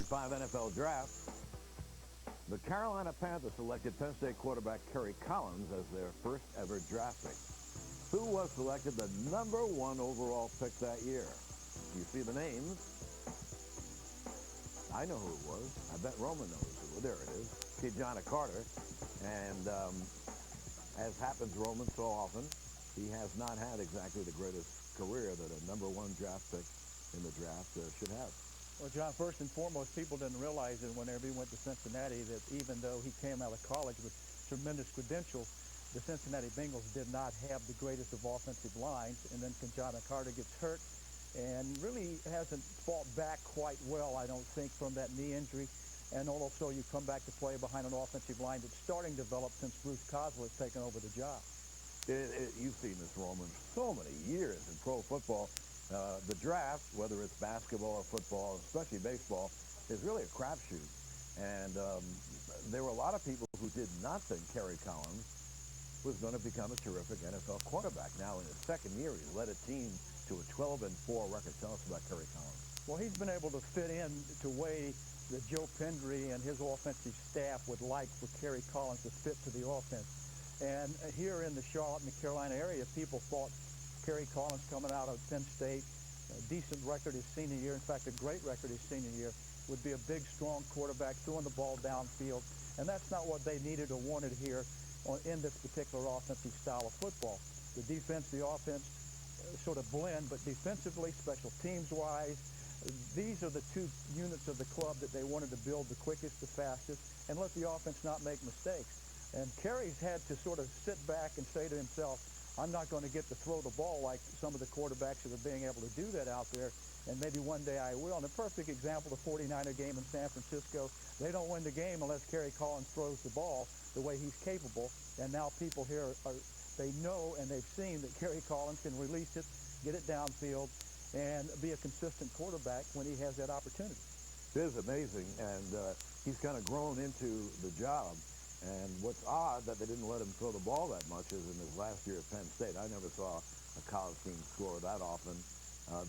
2005 NFL Draft, the Carolina Panthers selected Penn State quarterback Kerry Collins as their first ever draft pick. Who was selected the #1 overall pick that year? You see the names? I know who it was. I bet Roman knows who. Well, there it is. John Carter. And as happens Roman so often, he has not had exactly the greatest career that a #1 draft pick in the draft should have. Well, John, first and foremost, people didn't realize that whenever he went to Cincinnati that even though he came out of college with tremendous credentials, the Cincinnati Bengals did not have the greatest of offensive lines. And then John Carter gets hurt and really hasn't fought back quite well, I don't think, from that knee injury. And also you come back to play behind an offensive line that's starting to develop since Bruce Cosler has taken over the job. You've seen this, Roman, so many years in pro football. The draft, whether it's basketball or football, especially baseball, is really a crapshoot. And there were a lot of people who did not think Kerry Collins was going to become a terrific NFL quarterback. Now, in his second year, he led a team to a 12-4 record. Tell us about Kerry Collins. Well, he's been able to fit in to way that Joe Pendry and his offensive staff would like for Kerry Collins to fit to the offense. And here in the Charlotte and the Carolina area, people thought Kerry Collins coming out of Penn State, a decent record his senior year, in fact, a great record his senior year, would be a big, strong quarterback throwing the ball downfield. And that's not what they needed or wanted here in this particular offensive style of football. The defense, the offense sort of blend, but defensively, special teams-wise, these are the two units of the club that they wanted to build the quickest, the fastest, and let the offense not make mistakes. And Kerry's had to sort of sit back and say to himself, I'm not going to get to throw the ball like some of the quarterbacks that are being able to do that out there, and maybe one day I will. And a perfect example, the 49er game in San Francisco, they don't win the game unless Kerry Collins throws the ball the way he's capable. And now people here, they know and they've seen that Kerry Collins can release it, get it downfield, and be a consistent quarterback when he has that opportunity. It is amazing, and he's kind of grown into the job. And what's odd that they didn't let him throw the ball that much is in his last year at Penn State. I never saw a college team score that often,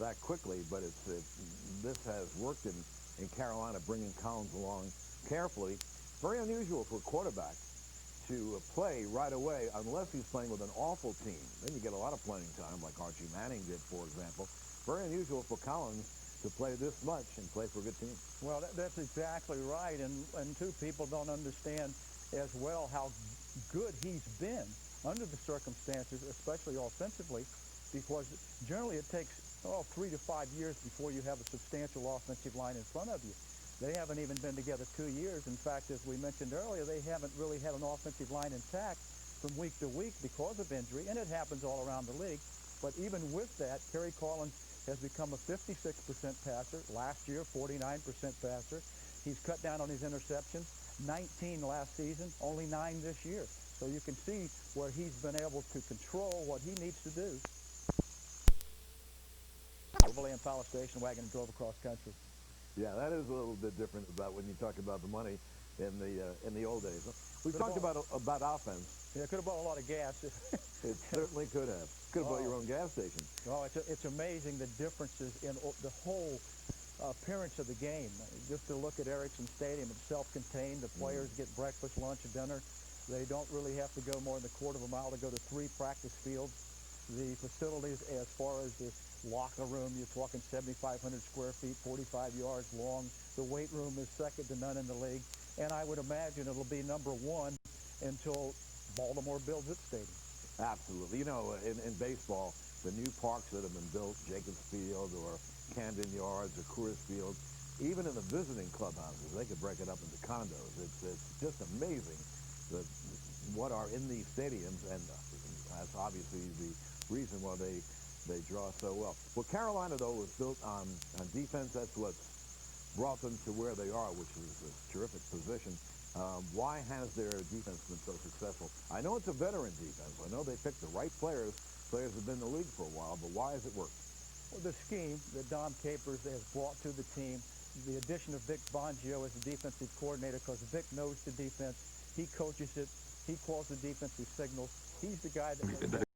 that quickly, but this has worked in Carolina, bringing Collins along carefully. Very unusual for a quarterback to play right away unless he's playing with an awful team. Then you get a lot of playing time, like Archie Manning did, for example. Very unusual for Collins to play this much and play for a good team. Well, that's exactly right, and two, people don't understand as well how good he's been under the circumstances, especially offensively, because generally it takes 3 to 5 years before you have a substantial offensive line in front of you. They haven't even been together 2 years. In fact, as we mentioned earlier, they haven't really had an offensive line intact from week to week because of injury, and it happens all around the league. But even with that, Kerry Collins has become a 56% passer. Last year, 49% passer. He's cut down on his interceptions. 19 last season, only 9 this year. So you can see where he's been able to control what he needs to do. Overland Power Station wagon drove across country. Yeah, that is a little bit different about when you talk about the money in the old days. We talked about offense. Yeah, it could have bought a lot of gas. It certainly could have. Could have bought your own gas station. Oh, it's amazing the differences in the whole appearance of the game. Just to look at Erickson Stadium, it's self-contained. The players get breakfast, lunch, and dinner. They don't really have to go more than a quarter of a mile to go to 3 practice fields. The facilities, as far as this locker room, you're talking 7,500 square feet, 45 yards long. The weight room is second to none in the league. And I would imagine it'll be #1 until Baltimore builds its stadium. Absolutely. You know, in baseball, the new parks that have been built, Jacobs Field or Camden Yards or Coors Field, even in the visiting clubhouses, they could break it up into condos. It's just amazing what are in these stadiums, and that's obviously the reason why they draw so well. Well, Carolina, though, was built on defense. That's what's brought them to where they are, which is a terrific position. Why has their defense been so successful? I know it's a veteran defense. I know they picked the right players. Players have been in the league for a while, but why has it worked? Well, the scheme that Dom Capers has brought to the team, the addition of Vic Fangio as the defensive coordinator, because Vic knows the defense. He coaches it. He calls the defensive signals. He's the guy that